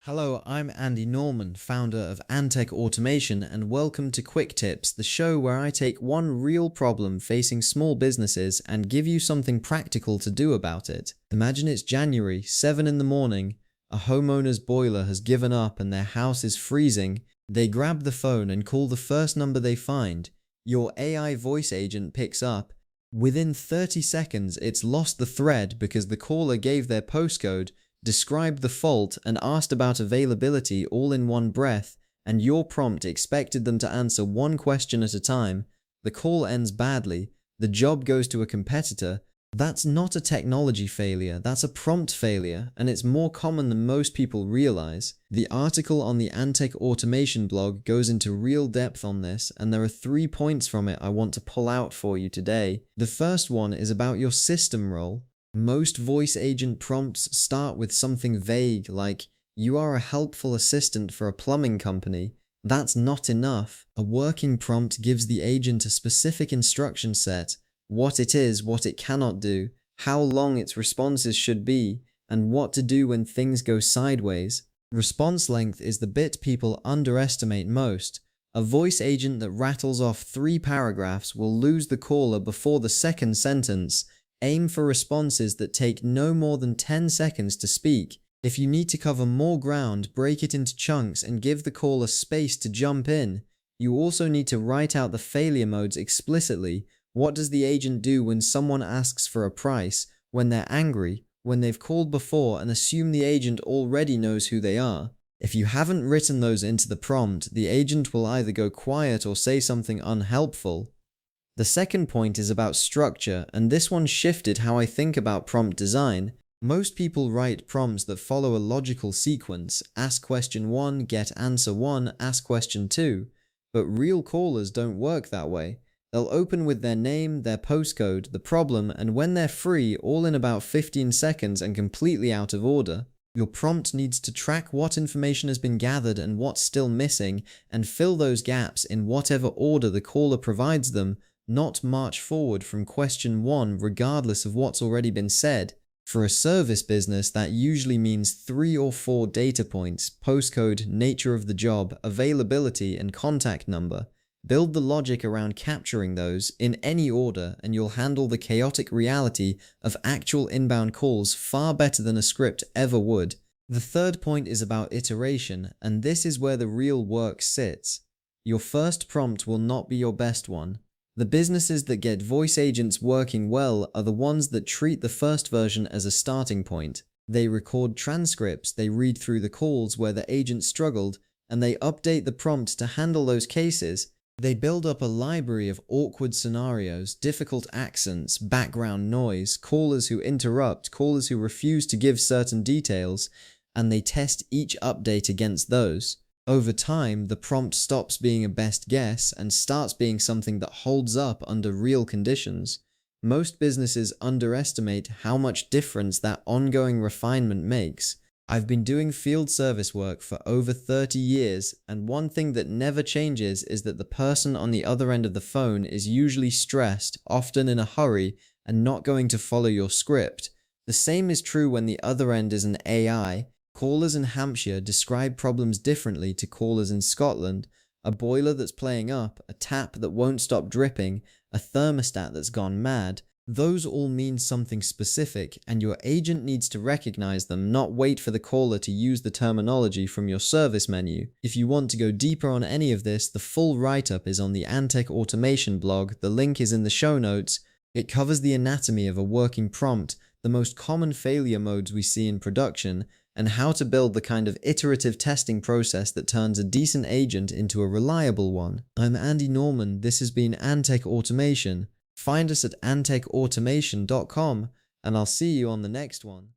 Hello, I'm Andy Norman, founder of Antek Automation, and welcome to Quick Tips, the show where I take one real problem facing small businesses and give you something practical to do about it. Imagine it's January, 7 in the morning, a homeowner's boiler has given up and their house is freezing. They grab the phone and call the first number they find. Your AI voice agent picks up. Within 30 seconds, it's lost the thread because the caller gave their postcode, described the fault, and asked about availability all in one breath, and your prompt expected them to answer one question at a time. The call ends badly, the job goes to a competitor. That's not a technology failure, that's a prompt failure, and it's more common than most people realize. The article on the Antek Automation blog goes into real depth on this, and there are 3 points from it I want to pull out for you today. The first one is about your system role. Most voice agent prompts start with something vague like, "You are a helpful assistant for a plumbing company." That's not enough. A working prompt gives the agent a specific instruction set, what it is, what it cannot do, how long its responses should be, and what to do when things go sideways. Response length is the bit people underestimate most. A voice agent that rattles off 3 paragraphs will lose the caller before the second sentence. Aim for responses that take no more than 10 seconds to speak. If you need to cover more ground, break it into chunks and give the caller space to jump in. You also need to write out the failure modes explicitly. What does the agent do when someone asks for a price, when they're angry, when they've called before, and assume the agent already knows who they are? If you haven't written those into the prompt, the agent will either go quiet or say something unhelpful. The second point is about structure, and this one shifted how I think about prompt design. Most people write prompts that follow a logical sequence: ask question 1, get answer 1, ask question 2. But real callers don't work that way. They'll open with their name, their postcode, the problem, and when they're free, all in about 15 seconds and completely out of order. Your prompt needs to track what information has been gathered and what's still missing, and fill those gaps in whatever order the caller provides them, not march forward from question 1 regardless of what's already been said. For a service business, that usually means 3 or 4 data points: postcode, nature of the job, availability, and contact number. Build the logic around capturing those in any order, and you'll handle the chaotic reality of actual inbound calls far better than a script ever would. The third point is about iteration, and this is where the real work sits. Your first prompt will not be your best one. The businesses that get voice agents working well are the ones that treat the first version as a starting point. They record transcripts, they read through the calls where the agent struggled, and they update the prompt to handle those cases. They build up a library of awkward scenarios, difficult accents, background noise, callers who interrupt, callers who refuse to give certain details, and they test each update against those. Over time, the prompt stops being a best guess and starts being something that holds up under real conditions. Most businesses underestimate how much difference that ongoing refinement makes. I've been doing field service work for over 30 years, and one thing that never changes is that the person on the other end of the phone is usually stressed, often in a hurry, and not going to follow your script. The same is true when the other end is an AI. Callers in Hampshire describe problems differently to callers in Scotland. A boiler that's playing up, a tap that won't stop dripping, a thermostat that's gone mad. Those all mean something specific, and your agent needs to recognize them, not wait for the caller to use the terminology from your service menu. If you want to go deeper on any of this, the full write-up is on the Antek Automation blog. The link is in the show notes. It covers the anatomy of a working prompt, the most common failure modes we see in production, and how to build the kind of iterative testing process that turns a decent agent into a reliable one. I'm Andy Norman, this has been Antek Automation. Find us at antekautomation.com, and I'll see you on the next one.